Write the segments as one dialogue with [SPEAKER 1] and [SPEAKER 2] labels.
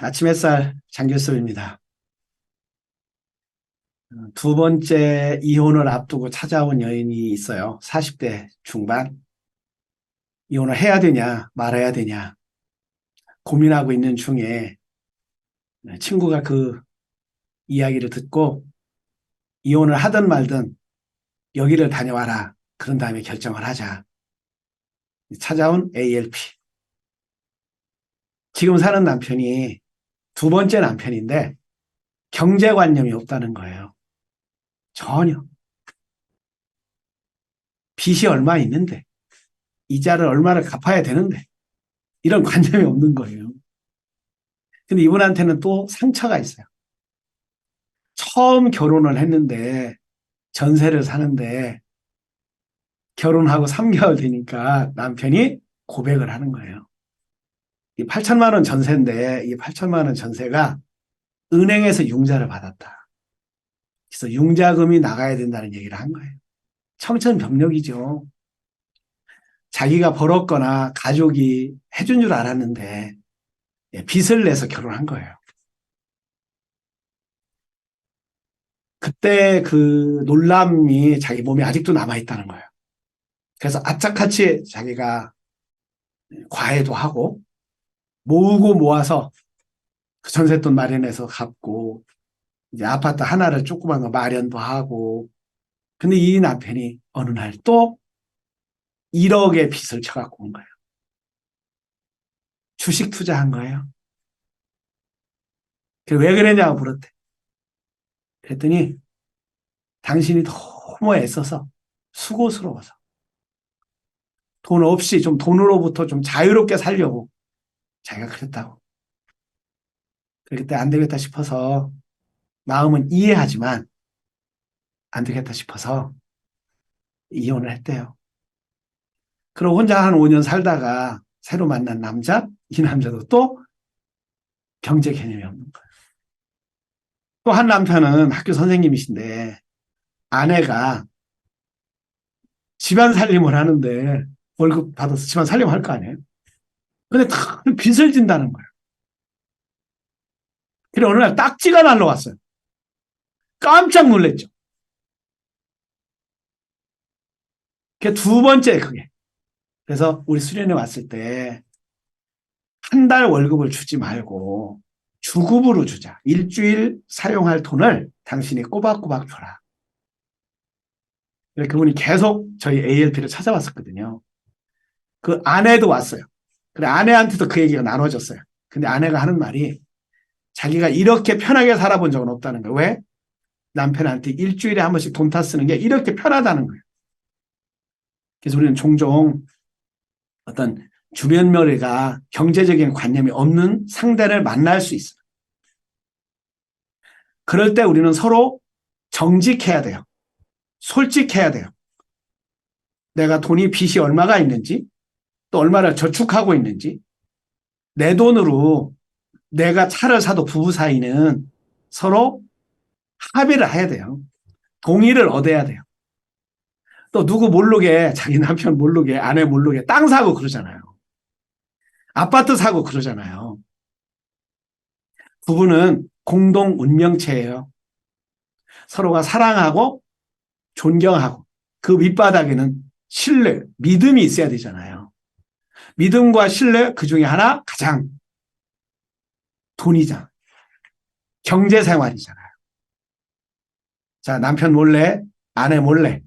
[SPEAKER 1] 아침 햇살 장교섭입니다. 두 번째 이혼을 앞두고 찾아온 여인이 있어요. 40대 중반. 이혼을 해야 되냐 말아야 되냐 고민하고 있는 중에 친구가 그 이야기를 듣고 이혼을 하든 말든 여기를 다녀와라. 그런 다음에 결정을 하자. 찾아온 ALP. 지금 사는 남편이 두 번째 남편인데 경제관념이 없다는 거예요. 전혀. 빚이 얼마 있는데 이자를 얼마를 갚아야 되는데 이런 관념이 없는 거예요. 근데 이분한테는 또 상처가 있어요. 처음 결혼을 했는데 전세를 사는데 결혼하고 3개월 되니까 남편이 고백을 하는 거예요. 이 8천만 원 전세인데 이 8천만 원 전세가 은행에서 융자를 받았다. 그래서 융자금이 나가야 된다는 얘기를 한 거예요. 청천벽력이죠. 자기가 벌었거나 가족이 해준 줄 알았는데 빚을 내서 결혼한 거예요. 그때 그 놀람이 자기 몸에 아직도 남아있다는 거예요. 그래서 악착같이 자기가 과외도 하고 모으고 모아서 그 전세돈 마련해서 갚고 이제 아파트 하나를 조그만 거 마련도 하고 근데 이 남편이 어느 날 또 1억의 빚을 쳐갖고 온 거예요. 주식 투자한 거예요. 왜 그랬냐고 물었대. 그랬더니 당신이 너무 애써서 수고스러워서 돈 없이 좀 돈으로부터 좀 자유롭게 살려고 자기가 그랬다고. 그때 안 되겠다 싶어서 마음은 이해하지만 안 되겠다 싶어서 이혼을 했대요. 그리고 혼자 한 5년 살다가 새로 만난 남자, 이 남자도 또 경제 개념이 없는 거예요. 또 한 남편은 학교 선생님이신데 아내가 집안 살림을 하는데 월급 받아서 집안 살림을 할 거 아니에요. 근데 다 빚을 진다는 거예요. 그래 어느 날 딱지가 날라왔어요. 깜짝 놀랐죠. 그게 두 번째 그게. 그래서 우리 수련회 왔을 때 한 달 월급을 주지 말고 주급으로 주자. 일주일 사용할 돈을 당신이 꼬박꼬박 줘라. 그분이 계속 저희 ALP를 찾아왔었거든요. 그 아내도 왔어요. 그래 아내한테도 그 얘기가 나눠졌어요. 근데 아내가 하는 말이 자기가 이렇게 편하게 살아본 적은 없다는 거예요. 왜? 남편한테 일주일에 한 번씩 돈 타 쓰는 게 이렇게 편하다는 거예요. 그래서 우리는 종종 어떤 주변 며느리가 경제적인 관념이 없는 상대를 만날 수 있어요. 그럴 때 우리는 서로 정직해야 돼요. 솔직해야 돼요. 내가 돈이 빚이 얼마가 있는지 또 얼마를 저축하고 있는지 내 돈으로 내가 차를 사도 부부 사이는 서로 합의를 해야 돼요. 동의를 얻어야 돼요. 또 누구 모르게 자기 남편 모르게 아내 모르게 땅 사고 그러잖아요. 아파트 사고 그러잖아요. 부부는 공동 운명체예요. 서로가 사랑하고 존경하고 그 밑바닥에는 신뢰, 믿음이 있어야 되잖아요. 믿음과 신뢰 그 중에 하나 가장 돈이잖아요. 경제생활이잖아요. 자, 남편 몰래 아내 몰래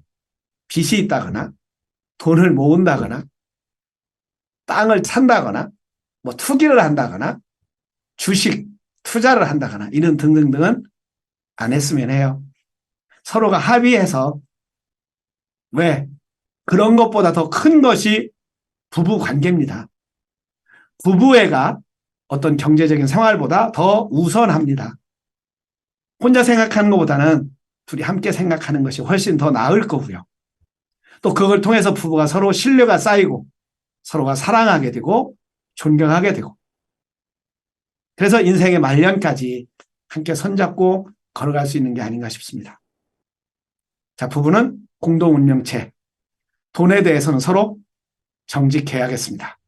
[SPEAKER 1] 빚이 있다거나 돈을 모은다거나 땅을 산다거나 뭐 투기를 한다거나 주식 투자를 한다거나 이런 등등등은 안 했으면 해요. 서로가 합의해서 왜? 그런 것보다 더 큰 것이 부부 관계입니다. 부부애가 어떤 경제적인 생활보다 더 우선합니다. 혼자 생각하는 것보다는 둘이 함께 생각하는 것이 훨씬 더 나을 거고요. 또 그걸 통해서 부부가 서로 신뢰가 쌓이고 서로가 사랑하게 되고 존경하게 되고 그래서 인생의 말년까지 함께 손잡고 걸어갈 수 있는 게 아닌가 싶습니다. 자, 부부는 공동운명체. 돈에 대해서는 서로 정직해야겠습니다.